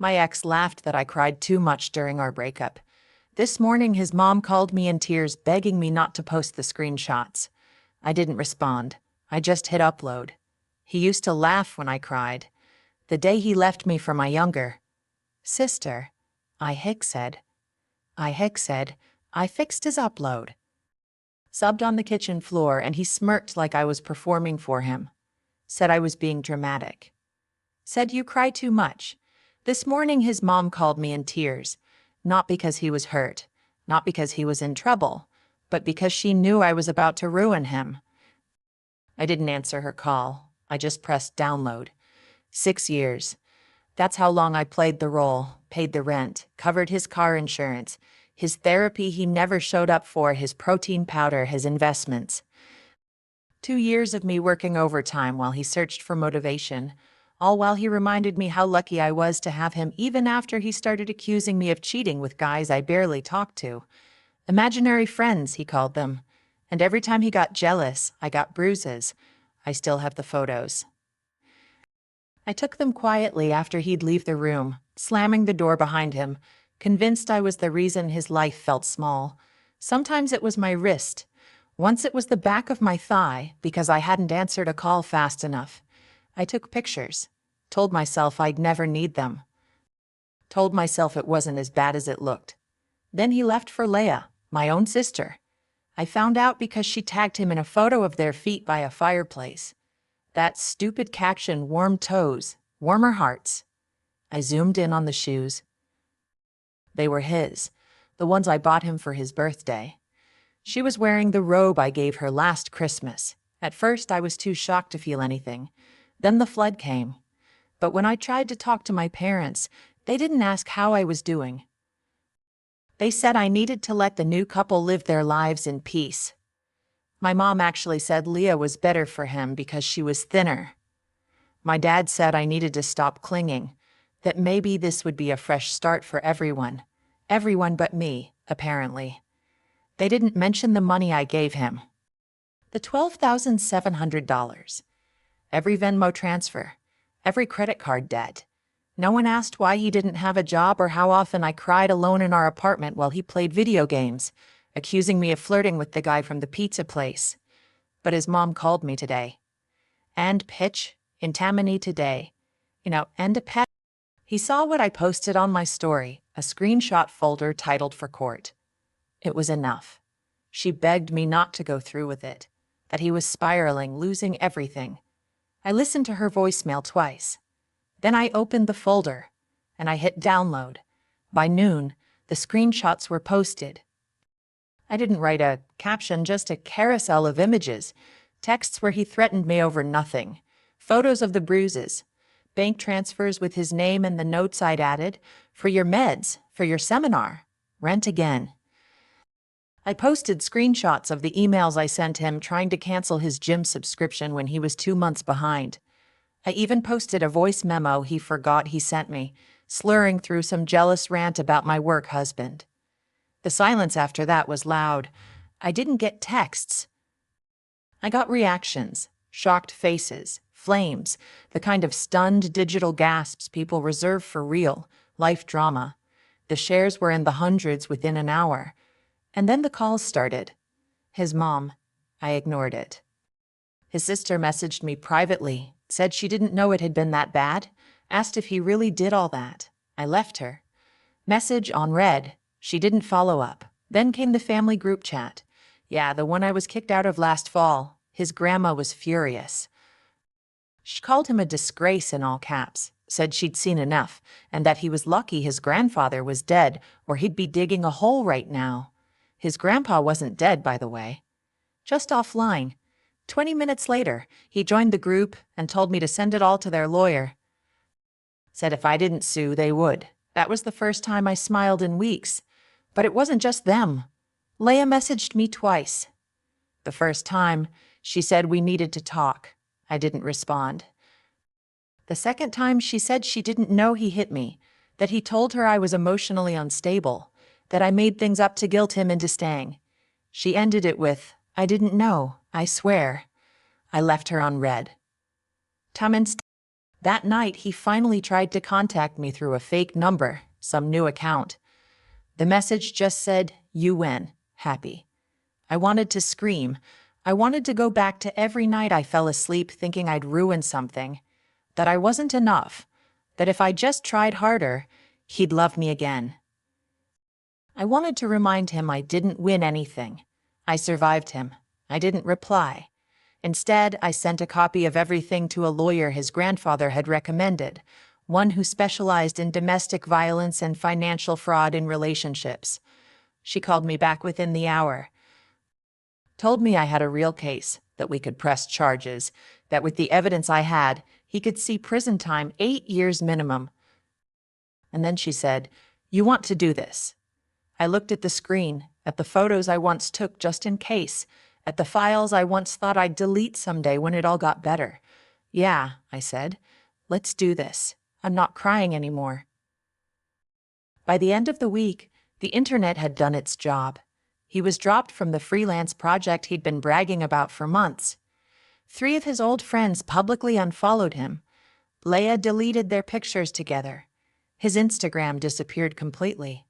My ex laughed that I cried too much during our breakup. This morning his mom called me in tears begging me not to post the screenshots. I didn't respond. I just hit upload. He used to laugh when I cried. The day he left me for my younger sister, I fixed his upload. Subbed on the kitchen floor and he smirked like I was performing for him. Said I was being dramatic. Said you cry too much. This morning his mom called me in tears, not because he was hurt, not because he was in trouble, but because she knew I was about to ruin him. I didn't answer her call. I just pressed download. 6 years. That's how long I played the role, paid the rent, covered his car insurance, his therapy he never showed up for, his protein powder, his investments. 2 years of me working overtime while he searched for motivation, all while he reminded me how lucky I was to have him even after he started accusing me of cheating with guys I barely talked to. Imaginary friends, he called them. And every time he got jealous, I got bruises. I still have the photos. I took them quietly after he'd leave the room, slamming the door behind him, convinced I was the reason his life felt small. Sometimes it was my wrist. Once it was the back of my thigh because I hadn't answered a call fast enough. I took pictures, told myself I'd never need them. Told myself it wasn't as bad as it looked. Then he left for Leah, my own sister. I found out because she tagged him in a photo of their feet by a fireplace. That stupid caption, warm toes, warmer hearts. I zoomed in on the shoes. They were his, the ones I bought him for his birthday. She was wearing the robe I gave her last Christmas. At first, I was too shocked to feel anything. Then the flood came. But when I tried to talk to my parents, they didn't ask how I was doing. They said I needed to let the new couple live their lives in peace. My mom actually said Leah was better for him because she was thinner. My dad said I needed to stop clinging, that maybe this would be a fresh start for everyone. Everyone but me, apparently. They didn't mention the money I gave him. The $12,700. Every Venmo transfer. Every credit card debt. No one asked why he didn't have a job or how often I cried alone in our apartment while he played video games, accusing me of flirting with the guy from the pizza place. But his mom called me today. And pitch in Tammany today. And a pet. He saw what I posted on my story, a screenshot folder titled for court. It was enough. She begged me not to go through with it, that he was spiraling, losing everything. I listened to her voicemail twice. Then I opened the folder, and I hit download. By noon, the screenshots were posted. I didn't write a caption, just a carousel of images, texts where he threatened me over nothing, photos of the bruises, bank transfers with his name and the notes I'd added, for your meds, for your seminar, rent again. I posted screenshots of the emails I sent him trying to cancel his gym subscription when he was 2 months behind. I even posted a voice memo he forgot he sent me, slurring through some jealous rant about my work husband. The silence after that was loud. I didn't get texts. I got reactions, shocked faces, flames, the kind of stunned digital gasps people reserve for real, life drama. The shares were in the hundreds within an hour. And then the calls started. His mom. I ignored it. His sister messaged me privately, said she didn't know it had been that bad, asked if he really did all that. I left her. Message on read. She didn't follow up. Then came the family group chat. Yeah, the one I was kicked out of last fall. His grandma was furious. She called him a disgrace in all caps, said she'd seen enough, and that he was lucky his grandfather was dead or he'd be digging a hole right now. His grandpa wasn't dead, by the way. Just offline. 20 minutes later, he joined the group and told me to send it all to their lawyer. Said if I didn't sue, they would. That was the first time I smiled in weeks. But it wasn't just them. Leah messaged me twice. The first time, she said we needed to talk. I didn't respond. The second time, she said she didn't know he hit me, that he told her I was emotionally unstable, that I made things up to guilt him into staying. She ended it with, I didn't know, I swear. I left her on read. That night, he finally tried to contact me through a fake number, some new account. The message just said, "You win. Happy." I wanted to scream. I wanted to go back to every night I fell asleep thinking I'd ruined something, that I wasn't enough, that if I just tried harder, he'd love me again. I wanted to remind him I didn't win anything. I survived him. I didn't reply. Instead, I sent a copy of everything to a lawyer his grandfather had recommended, one who specialized in domestic violence and financial fraud in relationships. She called me back within the hour, told me I had a real case, that we could press charges, that with the evidence I had, he could see prison time 8 years minimum. And then she said, "You want to do this." I looked at the screen, at the photos I once took just in case, at the files I once thought I'd delete someday when it all got better. "Yeah," I said, "let's do this. I'm not crying anymore." By the end of the week, the internet had done its job. He was dropped from the freelance project he'd been bragging about for months. 3 of his old friends publicly unfollowed him. Leia deleted their pictures together. His Instagram disappeared completely.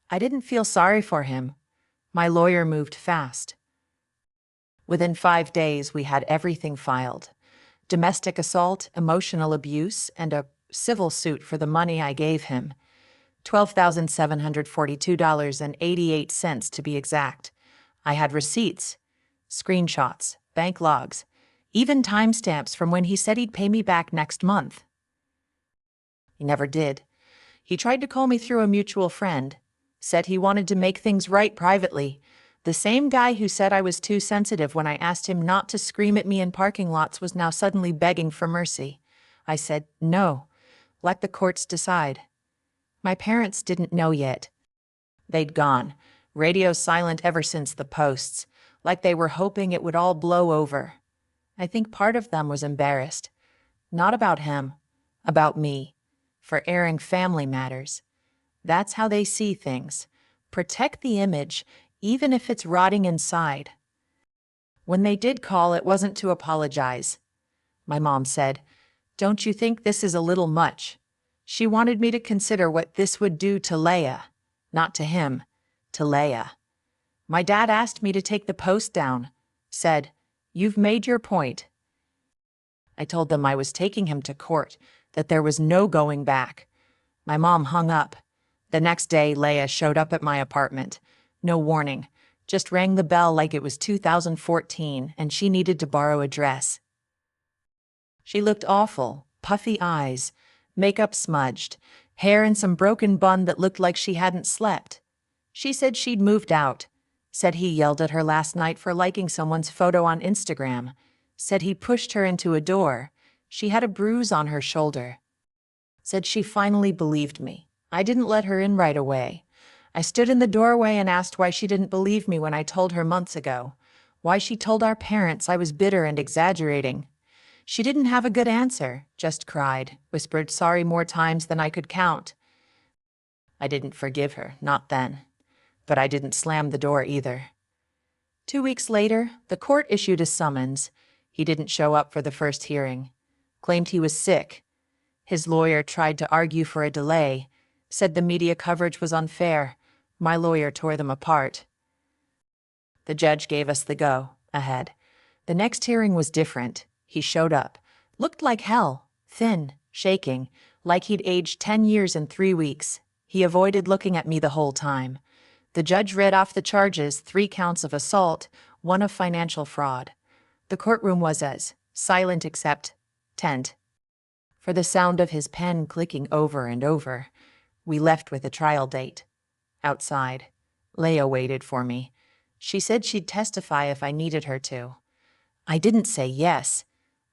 I didn't feel sorry for him. My lawyer moved fast. Within 5 days, we had everything filed: domestic assault, emotional abuse, and a civil suit for the money I gave him. $12,742.88 to be exact. I had receipts, screenshots, bank logs, even timestamps from when he said he'd pay me back next month. He never did. He tried to call me through a mutual friend, said he wanted to make things right privately. The same guy who said I was too sensitive when I asked him not to scream at me in parking lots was now suddenly begging for mercy. I said, "No, let the courts decide." My parents didn't know yet. They'd gone, radio silent ever since the posts, like they were hoping it would all blow over. I think part of them was embarrassed. Not about him, about me, for airing family matters. That's how they see things. Protect the image, even if it's rotting inside. When they did call, it wasn't to apologize. My mom said, "Don't you think this is a little much?" She wanted me to consider what this would do to Leia. Not to him, to Leia. My dad asked me to take the post down, said, "You've made your point." I told them I was taking him to court, that there was no going back. My mom hung up. The next day, Leia showed up at my apartment. No warning, just rang the bell like it was 2014 and she needed to borrow a dress. She looked awful, puffy eyes, makeup smudged, hair in some broken bun that looked like she hadn't slept. She said she'd moved out, said he yelled at her last night for liking someone's photo on Instagram, said he pushed her into a door. She had a bruise on her shoulder. Said she finally believed me. I didn't let her in right away. I stood in the doorway and asked why she didn't believe me when I told her months ago, why she told our parents I was bitter and exaggerating. She didn't have a good answer, just cried, whispered sorry more times than I could count. I didn't forgive her, not then. But I didn't slam the door either. 2 weeks later, the court issued a summons. He didn't show up for the first hearing. Claimed he was sick. His lawyer tried to argue for a delay, said the media coverage was unfair. My lawyer tore them apart. The judge gave us the go-ahead. The next hearing was different. He showed up. Looked like hell. Thin, shaking, like he'd aged 10 years in 3 weeks. He avoided looking at me the whole time. The judge read off the charges: 3 counts of assault, 1 of financial fraud. The courtroom was as silent except tent. For the sound of his pen clicking over and over. We left with a trial date. Outside, Leia waited for me. She said she'd testify if I needed her to. I didn't say yes.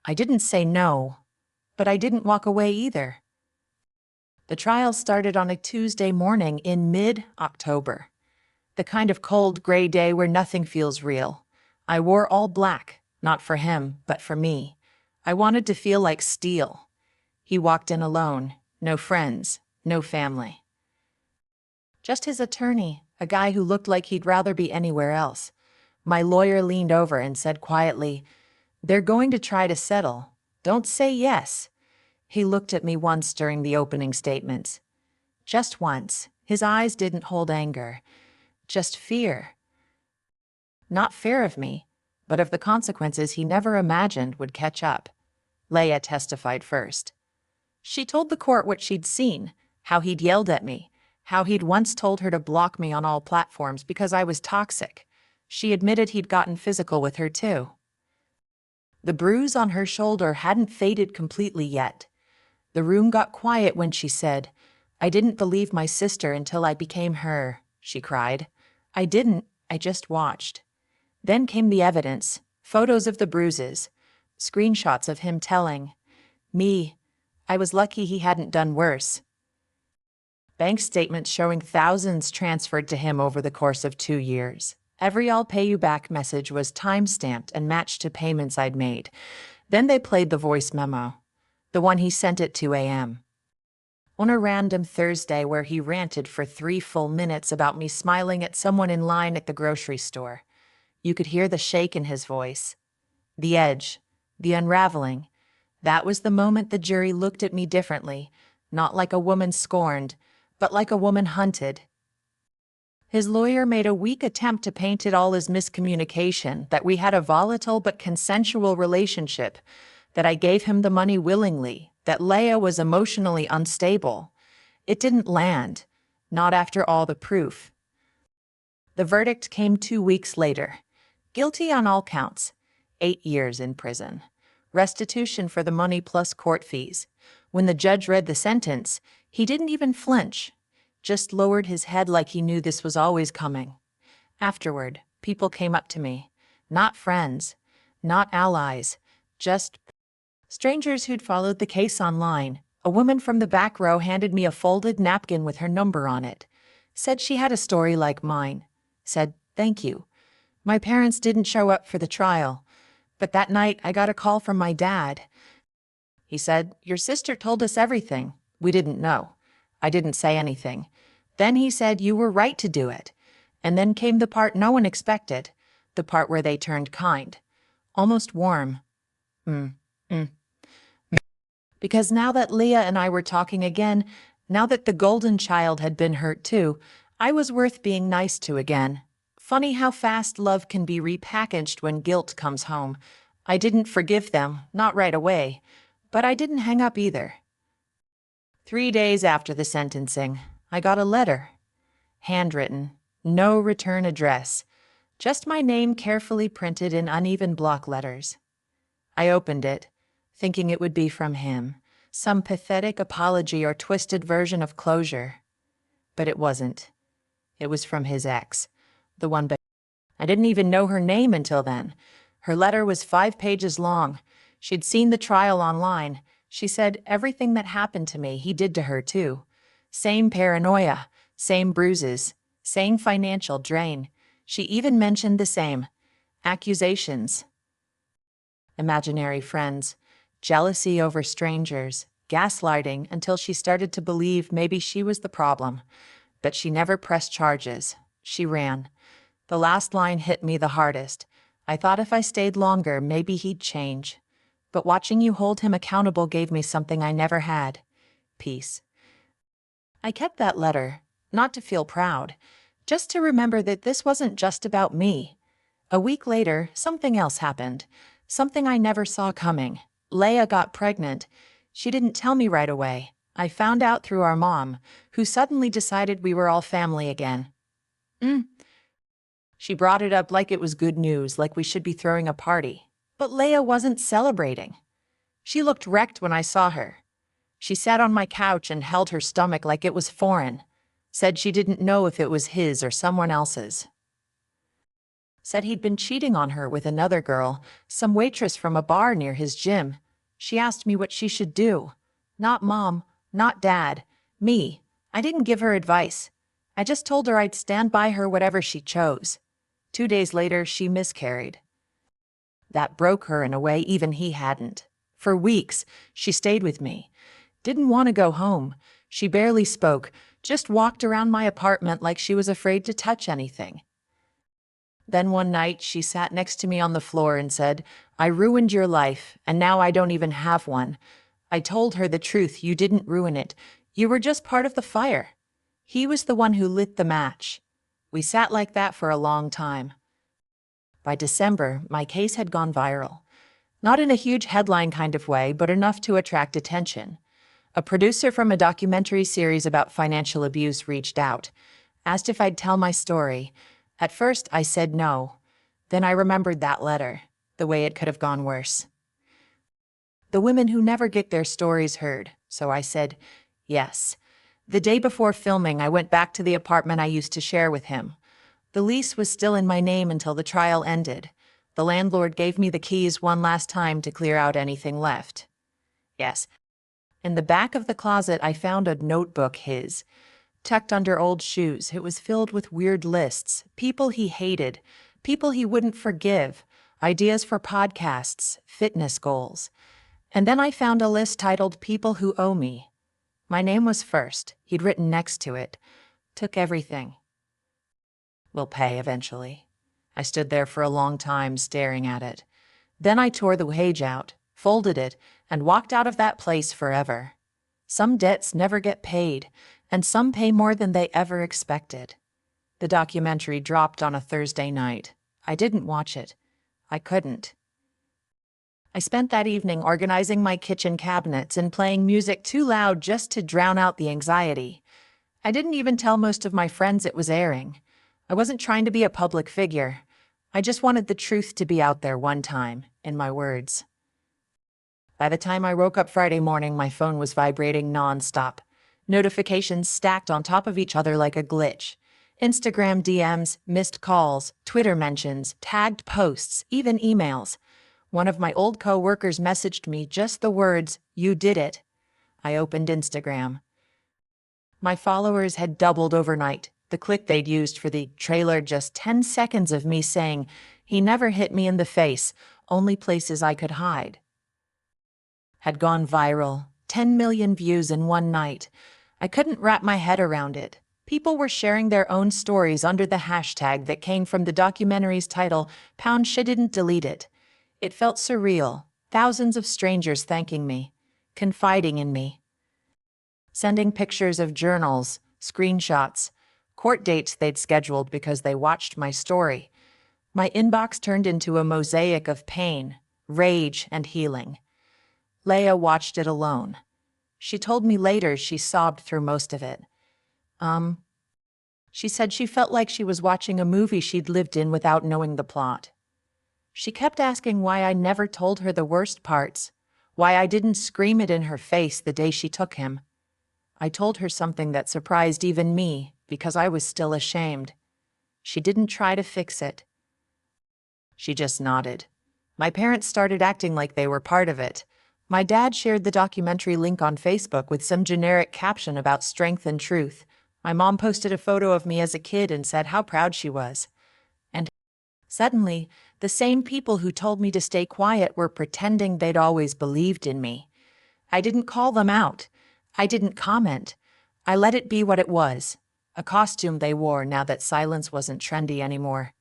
I didn't say no. But I didn't walk away either. The trial started on a Tuesday morning in mid-October. The kind of cold, gray day where nothing feels real. I wore all black, not for him, but for me. I wanted to feel like steel. He walked in alone, no friends, no family. Just his attorney, a guy who looked like he'd rather be anywhere else. My lawyer leaned over and said quietly, "They're going to try to settle. Don't say yes." He looked at me once during the opening statements. Just once. His eyes didn't hold anger, just fear. Not fear of me, but of the consequences he never imagined would catch up. Leia testified first. She told the court what she'd seen, how he'd yelled at me, how he'd once told her to block me on all platforms because I was toxic. She admitted he'd gotten physical with her too. The bruise on her shoulder hadn't faded completely yet. The room got quiet when she said, "I didn't believe my sister until I became her," she cried. "I didn't, I just watched." Then came the evidence, photos of the bruises, screenshots of him telling me I was lucky he hadn't done worse. Bank statements showing thousands transferred to him over the course of 2 years. Every "I'll pay you back" message was time-stamped and matched to payments I'd made. Then they played the voice memo, the one he sent at 2 a.m. on a random Thursday where he ranted for 3 full minutes about me smiling at someone in line at the grocery store. You could hear the shake in his voice, the edge, the unraveling. That was the moment the jury looked at me differently, not like a woman scorned, but like a woman hunted. His lawyer made a weak attempt to paint it all as miscommunication, that we had a volatile but consensual relationship, that I gave him the money willingly, that Leia was emotionally unstable. It didn't land, not after all the proof. The verdict came 2 weeks later. Guilty on all counts, 8 years in prison. Restitution for the money plus court fees. When the judge read the sentence, he didn't even flinch, just lowered his head like he knew this was always coming. Afterward, people came up to me. Not friends, not allies, just strangers who'd followed the case online. A woman from the back row handed me a folded napkin with her number on it. Said she had a story like mine. Said, "Thank you. My parents didn't show up for the trial, but that night I got a call from my dad. He said, 'Your sister told us everything. We didn't know.' I didn't say anything. Then he said, 'You were right to do it.' And then came the part no one expected, the part where they turned kind, almost warm. Because now that Leah and I were talking again, now that the golden child had been hurt too, I was worth being nice to again. Funny how fast love can be repackaged when guilt comes home. I didn't forgive them, not right away, but I didn't hang up either. 3 days after the sentencing, I got a letter. Handwritten, no return address, just my name carefully printed in uneven block letters. I opened it, thinking it would be from him, some pathetic apology or twisted version of closure. But it wasn't. It was from his ex, the one I didn't even know her name until then. Her letter was 5 pages long. She'd seen the trial online. She said everything that happened to me, he did to her too. Same paranoia, same bruises, same financial drain. She even mentioned the same accusations. Imaginary friends, jealousy over strangers, gaslighting until she started to believe maybe she was the problem. But she never pressed charges. She ran. The last line hit me the hardest. I thought if I stayed longer, maybe he'd change. But watching you hold him accountable gave me something I never had. Peace. I kept that letter, not to feel proud, just to remember that this wasn't just about me. A week later, something else happened. Something I never saw coming. Leia got pregnant. She didn't tell me right away. I found out through our mom, who suddenly decided we were all family again. She brought it up like it was good news, like we should be throwing a party. But Leia wasn't celebrating. She looked wrecked when I saw her. She sat on my couch and held her stomach like it was foreign. Said she didn't know if it was his or someone else's. Said he'd been cheating on her with another girl, some waitress from a bar near his gym. She asked me what she should do. Not mom, not dad, me. I didn't give her advice. I just told her I'd stand by her whatever she chose. 2 days later, she miscarried. That broke her in a way even he hadn't. For weeks, she stayed with me. Didn't want to go home. She barely spoke, just walked around my apartment like she was afraid to touch anything. Then one night, she sat next to me on the floor and said, "I ruined your life, and now I don't even have one. I told her the truth. You didn't ruin it. You were just part of the fire. He was the one who lit the match. We sat like that for a long time. By December, my case had gone viral. Not in a huge headline kind of way, but enough to attract attention. A producer from a documentary series about financial abuse reached out, asked if I'd tell my story. At first, I said no. Then I remembered that letter, the way it could have gone worse. The women who never get their stories heard, so I said yes. The day before filming, I went back to the apartment I used to share with him. The lease was still in my name until the trial ended. The landlord gave me the keys one last time to clear out anything left. Yes. In the back of the closet, I found a notebook his, tucked under old shoes. It was filled with weird lists, people he hated, people he wouldn't forgive, ideas for podcasts, fitness goals. And then I found a list titled People Who Owe Me. My name was first. He'd written next to it. Took everything. Will pay eventually. I stood there for a long time staring at it. Then I tore the page out, folded it, and walked out of that place forever. Some debts never get paid, and some pay more than they ever expected. The documentary dropped on a Thursday night. I didn't watch it. I couldn't. I spent that evening organizing my kitchen cabinets and playing music too loud just to drown out the anxiety. I didn't even tell most of my friends it was airing. I wasn't trying to be a public figure. I just wanted the truth to be out there one time, in my words. By the time I woke up Friday morning, my phone was vibrating nonstop. Notifications stacked on top of each other like a glitch. Instagram DMs, missed calls, Twitter mentions, tagged posts, even emails. One of my old co-workers messaged me just the words, "You did it." I opened Instagram. My followers had doubled overnight. The clip they'd used for the trailer, just 10 seconds of me saying, "He never hit me in the face, only places I could hide," had gone viral. 10 million views in one night. I couldn't wrap my head around it. People were sharing their own stories under the hashtag that came from the documentary's title, "She didn't delete it." It felt surreal. Thousands of strangers thanking me, confiding in me, sending pictures of journals, screenshots, court dates they'd scheduled because they watched my story. My inbox turned into a mosaic of pain, rage, and healing. Leah watched it alone. She told me later she sobbed through most of it. She said she felt like she was watching a movie she'd lived in without knowing the plot. She kept asking why I never told her the worst parts, why I didn't scream it in her face the day she took him. I told her something that surprised even me, because I was still ashamed. She didn't try to fix it. She just nodded. My parents started acting like they were part of it. My dad shared the documentary link on Facebook with some generic caption about strength and truth. My mom posted a photo of me as a kid and said how proud she was. And suddenly, the same people who told me to stay quiet were pretending they'd always believed in me. I didn't call them out. I didn't comment. I let it be what it was, a costume they wore now that silence wasn't trendy anymore.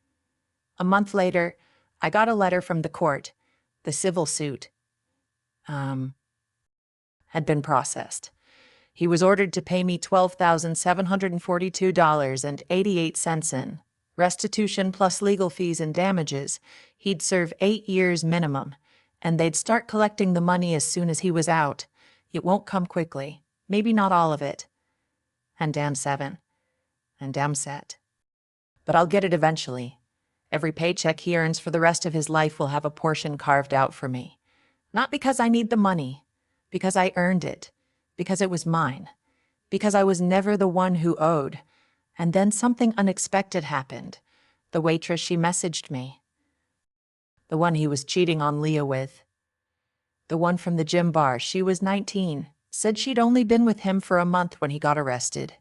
A month later, I got a letter from the court. The civil suit had been processed. He was ordered to pay me $12,742.88 in restitution plus legal fees and damages. He'd serve 8 years minimum, and they'd start collecting the money as soon as he was out. It won't come quickly, maybe not all of it. And damn seven. And damn set. But I'll get it eventually. Every paycheck he earns for the rest of his life will have a portion carved out for me. Not because I need the money, because I earned it, because it was mine, because I was never the one who owed. And then something unexpected happened. The waitress she messaged me. The one he was cheating on Leah with. The one from the gym bar. She was 19, said she'd only been with him for a month when he got arrested.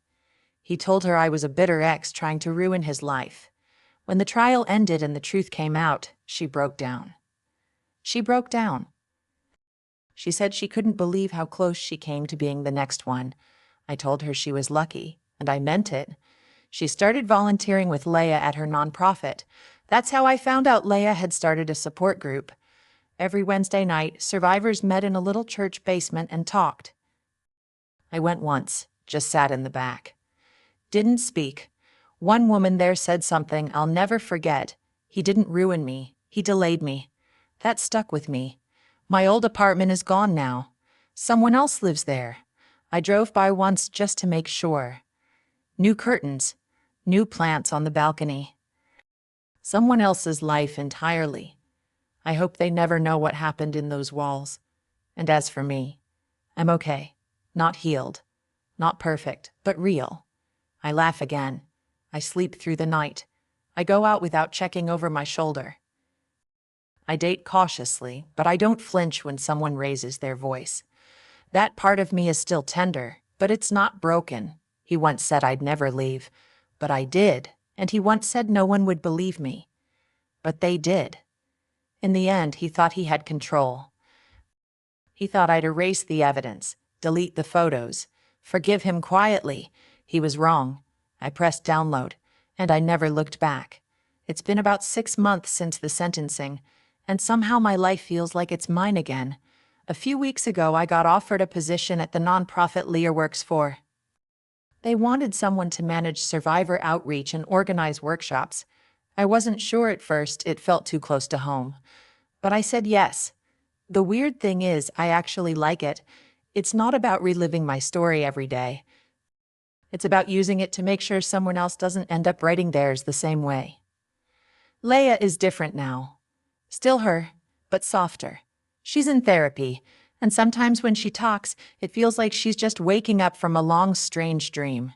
He told her I was a bitter ex trying to ruin his life. When the trial ended and the truth came out, she broke down. She broke down. She said she couldn't believe how close she came to being the next one. I told her she was lucky, and I meant it. She started volunteering with Leah at her nonprofit. That's how I found out Leah had started a support group. Every Wednesday night, survivors met in a little church basement and talked. I went once, just sat in the back. Didn't speak. One woman there said something I'll never forget. He didn't ruin me, he delayed me. That stuck with me. My old apartment is gone now. Someone else lives there. I drove by once just to make sure. New curtains, new plants on the balcony. Someone else's life entirely. I hope they never know what happened in those walls. And as for me, I'm okay. Not healed. Not perfect, but real. I laugh again. I sleep through the night. I go out without checking over my shoulder. I date cautiously, but I don't flinch when someone raises their voice. That part of me is still tender, but it's not broken. He once said I'd never leave, but I did, and he once said no one would believe me. But they did. In the end, he thought he had control. He thought I'd erase the evidence, delete the photos, forgive him quietly. He was wrong. I pressed download, and I never looked back. It's been about 6 months since the sentencing, and somehow my life feels like it's mine again. A few weeks ago, I got offered a position at the nonprofit Leah works for. They wanted someone to manage survivor outreach and organize workshops. I wasn't sure at first, it felt too close to home. But I said yes. The weird thing is, I actually like it. It's not about reliving my story every day. It's about using it to make sure someone else doesn't end up writing theirs the same way. Leah is different now. Still her, but softer. She's in therapy, and sometimes when she talks, it feels like she's just waking up from a long, strange dream.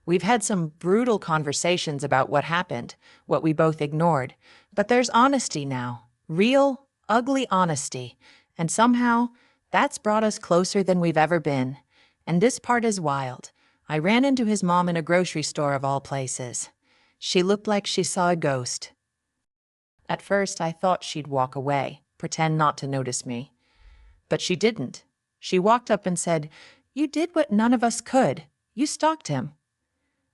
We've had some brutal conversations about what happened, what we both ignored, but there's honesty now. Real, ugly honesty. And somehow, that's brought us closer than we've ever been. And this part is wild. I ran into his mom in a grocery store of all places. She looked like she saw a ghost. At first, I thought she'd walk away, pretend not to notice me. But she didn't. She walked up and said, "You did what none of us could. You stalked him."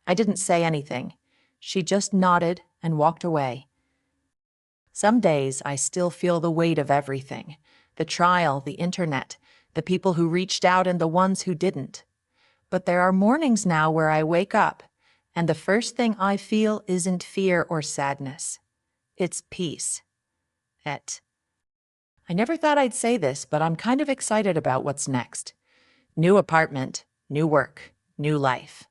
I didn't say anything. She just nodded and walked away. Some days I still feel the weight of everything. The trial, the internet, the people who reached out and the ones who didn't. But there are mornings now where I wake up, and the first thing I feel isn't fear or sadness. It's peace. I never thought I'd say this, but I'm kind of excited about what's next. New apartment, new work, new life.